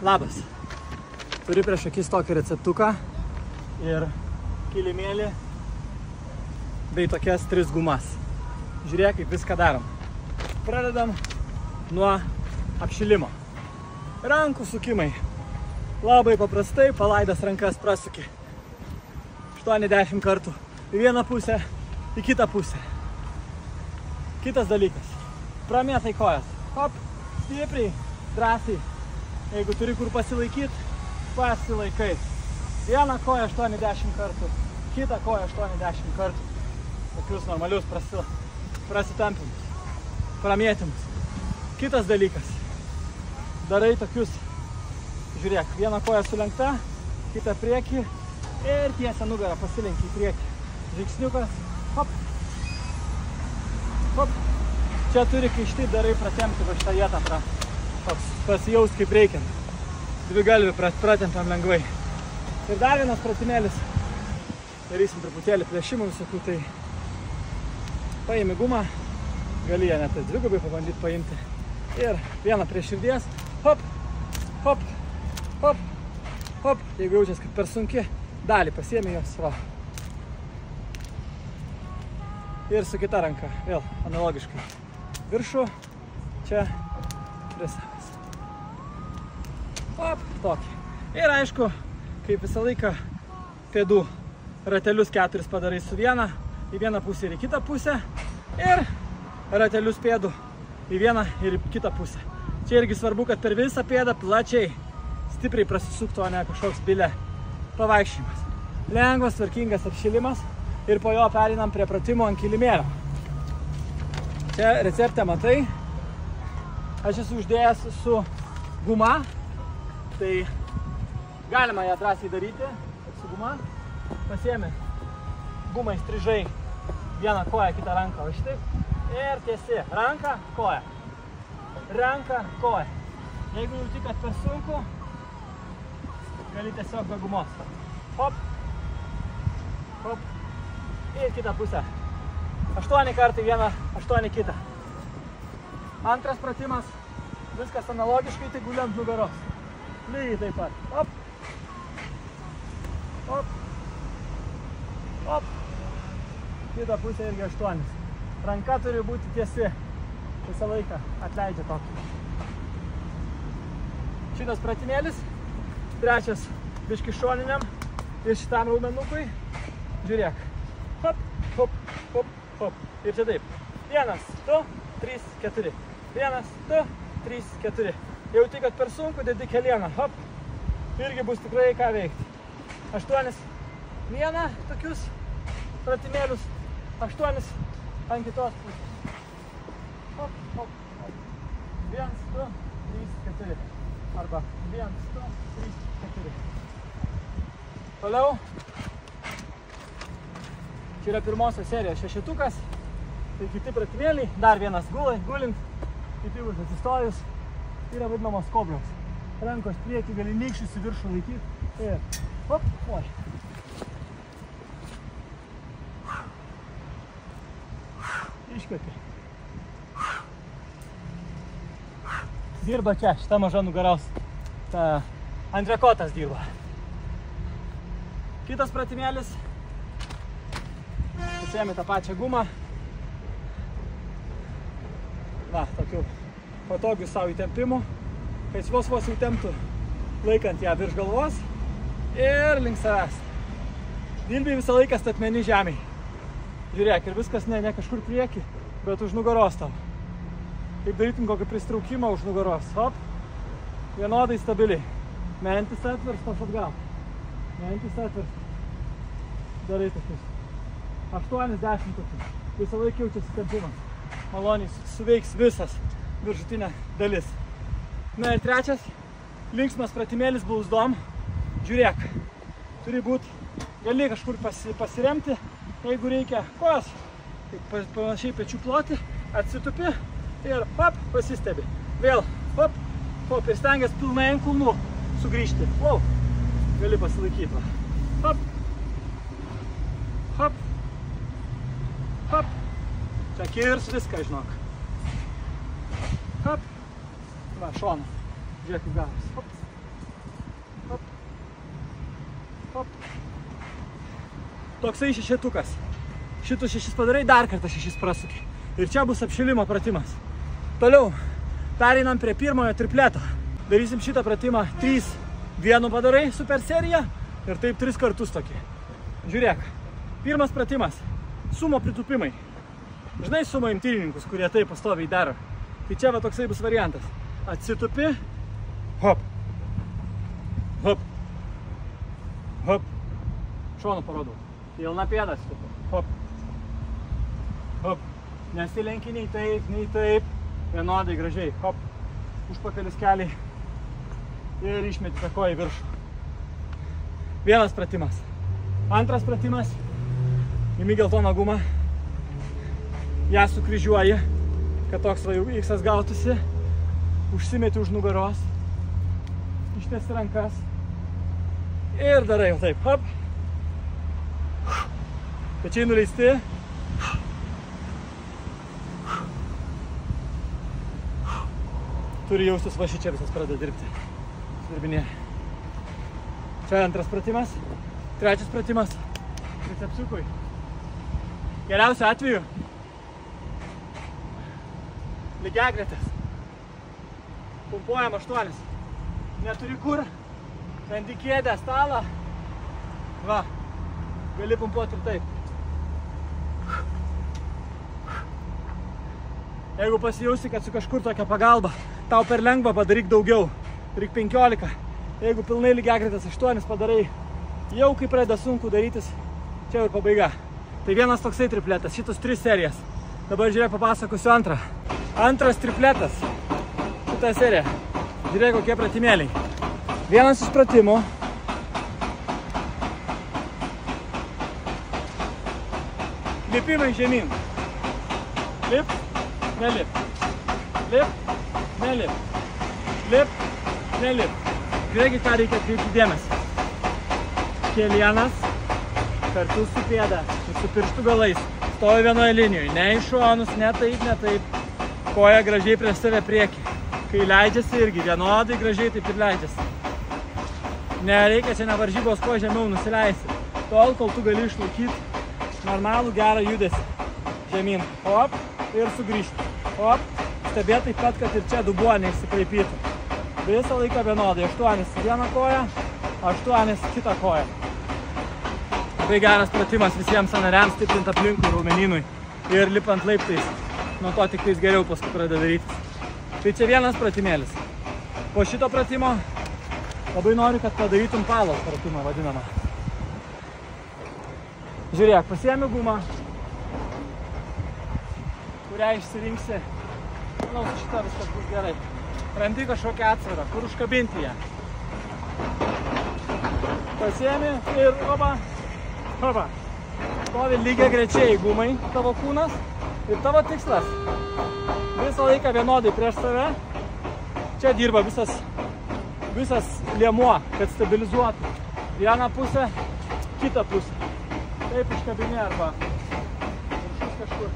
Labas. Turiu prieš akis tokį receptuką ir kilimėlį bei tokias 3 gumas. Žiūrėk, kaip viską darom. Pradedam nuo apšilimo. Rankų sukimai. Labai paprastai, palaidas rankas prasuki. 80 kartų. Į vieną pusę, į kitą pusę. Kitas dalykas. Pramėtai kojas. Hop, stipriai, drąsiai. Jeigu turi kur pasilaikyti, pasilaikai. Vieną koją 80 kartų, kitą koją 80 kartų. Tokius normalius prasitampimus, pramėtimus. Kitas dalykas. Darai tokius, žiūrėk, vieną koją sulenkta, kitą priekį ir tiesia nugarą pasilenki į priekį. Žingsniukas, hop, hop. Čia turi, kai štai darai, pratempti va šitą vietą, pasijaus kaip reikiant. Dvigalvį pratempiam lengvai. Ir dar vienas pratimėlis. Darysim truputėlį plėšimų visokių, tai paimi gumą, gali ją net dvigubai pabandyti paimti. Ir vieną prie širdies, hop, hop, hop, hop. Jeigu jaučias, kad per sunki, dalį pasiemi jos, va. Ir su kita ranka, vėl analogiškai. Viršų, čia, prie savęs. Hop, tokį. Ir aišku, kaip visą laiką, pėdų ratelius 4 padarai su viena, į vieną pusę ir į kitą pusę. Ir ratelius pėdų į vieną ir į kitą pusę. Čia irgi svarbu, kad per visą pėdą plačiai, stipriai prasisuktų, o ne kažkoks bilė pavaikščiojimas. Lengvas, tvarkingas apšilimas ir po jo perinam prie pratimų ant kilimėlio. Čia receptę matai. Aš esu uždėjęs su guma. Tai galima ją drąsiai daryti, su guma. Pasiemi gumą įstrižai vieną koją, kitą ranką, o šitaip. Ir tiesi ranką, koją. Ranką, koją. Jeigu jauti, kad per sunku, gali tiesiog be gumos. Hop, hop. Ir kitą pusę. 8 kartai vieną, 8 kitą. Antras pratimas. Viskas analogiškai, tai guliant nugaros. Lygiai taip pat. Hop. Hop. Hop. Kita pusė irgi 8. Ranka turi būti tiesi. Visą laiką atleidžia tokį. Šitas pratimėlis. Trečias biški šoniniam. Ir šitam raumenukui. Žiūrėk. Hop, hop, hop, hop. Ir čia taip. 1, 2, 3, 4. 1, 2, 3, 4. Jauti, kad per sunku, dedi kelieną. Hop. Irgi bus tikrai ką veikti. 8. Vieną tokius pratimėlius. 8 ant kitos pusės. Hop, hop, hop. 1, 2, 3, 4. Arba 1, 2, 3, 4. Toliau. Čia yra pirmosios serijos 6-tukas. Tai kiti pratimėliai. Dar vienas gulint. Kiti bus atsistojus. Yra vadinamos kobrios. Rankos priekį gali nykščius į viršų laikyti. Ir hop, oi. Iškvėpi. Dirba čia, šita maža nugaros. Antrekotas dirba. Kitas pratimėlis. Pasiemi tą pačią gumą. Va, tokių patogių savo įtempimų, kad vos įtemptų, laikant ją virš galvos ir link savęs. Dilbiai visą laiką statmeni žemėj. Žiūrėk, ir viskas ne kažkur prieki, bet už nugaros tau. Kaip darytum kokį pristraukimą už nugaros. Hop, vienodai stabiliai. Mentis atverstas atgal. Mentis atverstas. Darai tokius. 80 tokius. Visą laiką jaučiasi tempimas. Maloniai suveiks visas viršutinė dalis. Na ir trečias, linksmas pratimėlis blauzdom. Žiūrėk, turi būti, gali kažkur pasiremti, jeigu reikia kojas, tai panašiai pečių ploti, atsitupi ir hop, pasistebi. Vėl hop, hop ir stengiasi pilnai ant kulnų sugrįžti. Wow, gali pasilaikyti. Hop, hop, hop. Čia kirs viską, žinok. Hop. Va, šoną. Žiūrėk, kaip gavas. Hop. toksai šešetukas. Šitus 6 padarai, dar kartą 6 prasuki. Ir čia bus apšilimo pratimas. Toliau, pereinam prie pirmojo tripleto. Darysim šitą pratimą 3-1 padarai super seriją ir taip 3 kartus tokį. Žiūrėk, pirmas pratimas. Sumo pritupimai. Žinai sumo imtynininkus, kurie taip pastoviai daro. Tai čia va toksai bus variantas. Atsitupi, hop, hop, hop. Šonu parodau. Pilna pėda atsitupi, hop, hop. Nesilenki nei taip. Vienodai gražiai, hop. Užpakalis keliai ir išmeti tą koją į viršų. Vienas pratimas. Antras pratimas. Imi geltoną gumą. Ją sukryžiuoji, kad toks va jau X-as gautųsi. Užsimeti už nugaros. Ištiesi rankas. Ir darai jau taip, hop. Pečiai nuleisti. Turi jaustis va šičia visas pradeda dirbti. Svirbinė. Čia antras pratimas. Trečias pratimas. Tricepsiukui. Geriausiu atveju. Lygiagretės. Pumpuojam 8. Neturi kur. Randi kėdę, stalą. Va. Gali pumpuoti ir taip. Jeigu pasijausi, kad su kažkur tokia pagalba, tau per lengva padaryk daugiau. Daryk 15. Jeigu pilnai lygiagretės 8 padarai, jau kai pradeda sunku darytis, čia ir pabaiga. Tai vienas toksai tripletas, šitos 3 serijas. Dabar žiūrėk, papasakosiu antrą. Antras tripletas. Šitą seriją. Žiūrėk, kokie pratimėliai. Vienas iš pratimų. Lipimai žemyn. Lip, nelip. Lip, nelip. Lip, nelip. Žiūrėkit, ką reikia atkreipti dėmesį. Kelienas kartu su pėda ir su pirštų galais. Stovi vienoje linijoje. Ne į šonus, ne taip. Koja gražiai prieš save priekį. Kai leidžiasi irgi vienodai gražiai taip ir leidžiasi. Nereikia čia nevaržybos kuo žemiau nusileisti. Tol, kol tu gali išlaikyti normalų gerą judesį. Žemyn. Hop. Ir sugrįžti. Hop. Stebėt taip pat, kad ir čia dubuo neišsikraipytų. Visą laiką vienodai. 8 vieną koją, 8 kitą koją. Labai geras pratimas visiems sąnariams stiprinti aplinkui raumenynui ir lipant laiptais. Nuo to tik tais geriau paskui pradeda daryti. Tai čia vienas pratimėlis. Po šito pratimo labai noriu, kad padarytum palos pratimą vadinamą. Žiūrėk, pasiemi gumą, kurią išsirinksi. Manau, su šita viskas bus gerai. Randi kažkokią atsvarą, kur užkabinti ją. Pasiemi ir oba. Stovi lygiai grečiai gumai tavo kūnas ir tavo tikslas. Visą laiką vienodai prieš save. Čia dirba visas liemuo, kad stabilizuotų. Vieną pusę, kitą pusę. Taip užkabinė arba viršus kažkur.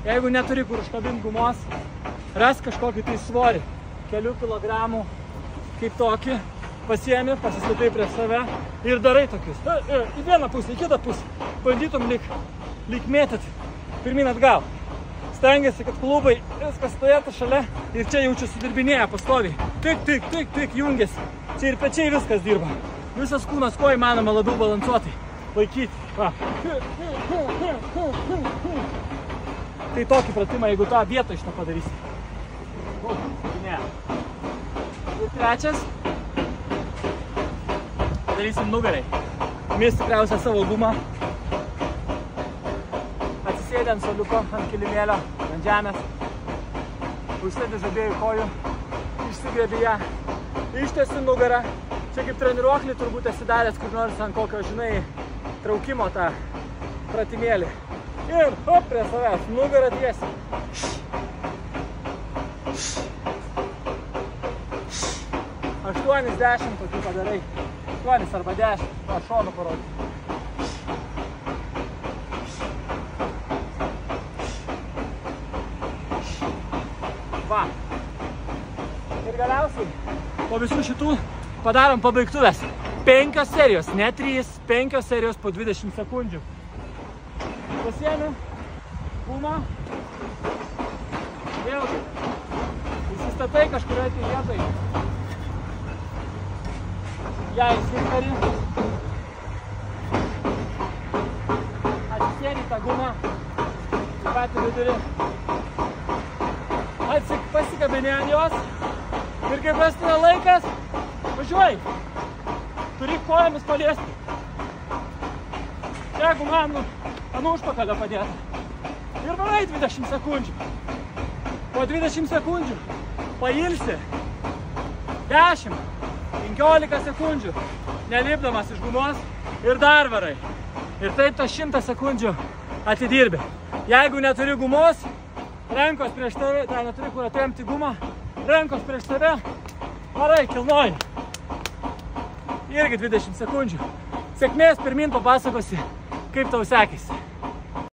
Jeigu neturi kur užkabinti gumos, ras kažkokį tai svorį, kelių kilogramų kaip tokį, pasiemi, pasistatai prieš save ir darai tokius. Į vieną pusę, į kitą pusę. Bandytum lyg mėtyt pirmin atgal. Stengiasi, kad klubai viskas stovėtų šalia ir čia jaučiu sudirbinėja pastoviai. Tik, jungiasi. Čia ir pečiai viskas dirba. Visas kūnas kuo įmanoma labiau balansuotai laikyti. Va. Tai tokį pratimą, jeigu tą vietą iš to padarysi. Ir trečias. Padarysim nugarai. Mes tikriausia savo gumą. Atsisėdė ant soliuko, ant kilimėlio, ant žemės. Užsėdė žabėjų kojų. Išsigrėbi ją. Ištiesi nugarą. Čia kaip treniruoklį turbūt esi daręs kur nors ant kokio, žinai, traukimo tą pratimėlį. Ir hop prie savęs. Nugarą tiesi. 8-10 tokių padarai. 8 arba 10. Va, šonu parodžiu. Va. Ir galiausiai po visų šitų padarom pabaigtuvės. 5 serijos, ne 3, 5 serijos po 20 sekundžių. Pasiemi gumą. Vėlgi. Įsistatai kažkurioje tai vietoje. Ją įsikari. Atsisėdi tą gumą. Į patį vidurį. Pasikabini ant jos. Ir kai prasideda laikas, važiuoji. Turi kojomis paliesti. Jeigu man ant užpakalio padėta. Ir varai 20 sekundžių. Po 20 sekundžių pailsi 10, 15 sekundžių, nelipdamas iš gumos ir dar varai. Ir taip to 100 sekundžių atidirbi. Jeigu neturi gumos, rankos prieš tave, tai neturi kur atempti gumą, rankos prieš tave, varai, kilnoji. Irgi 20 sekundžių. Sėkmės pirmin papasakosi, kaip tau sekėsi.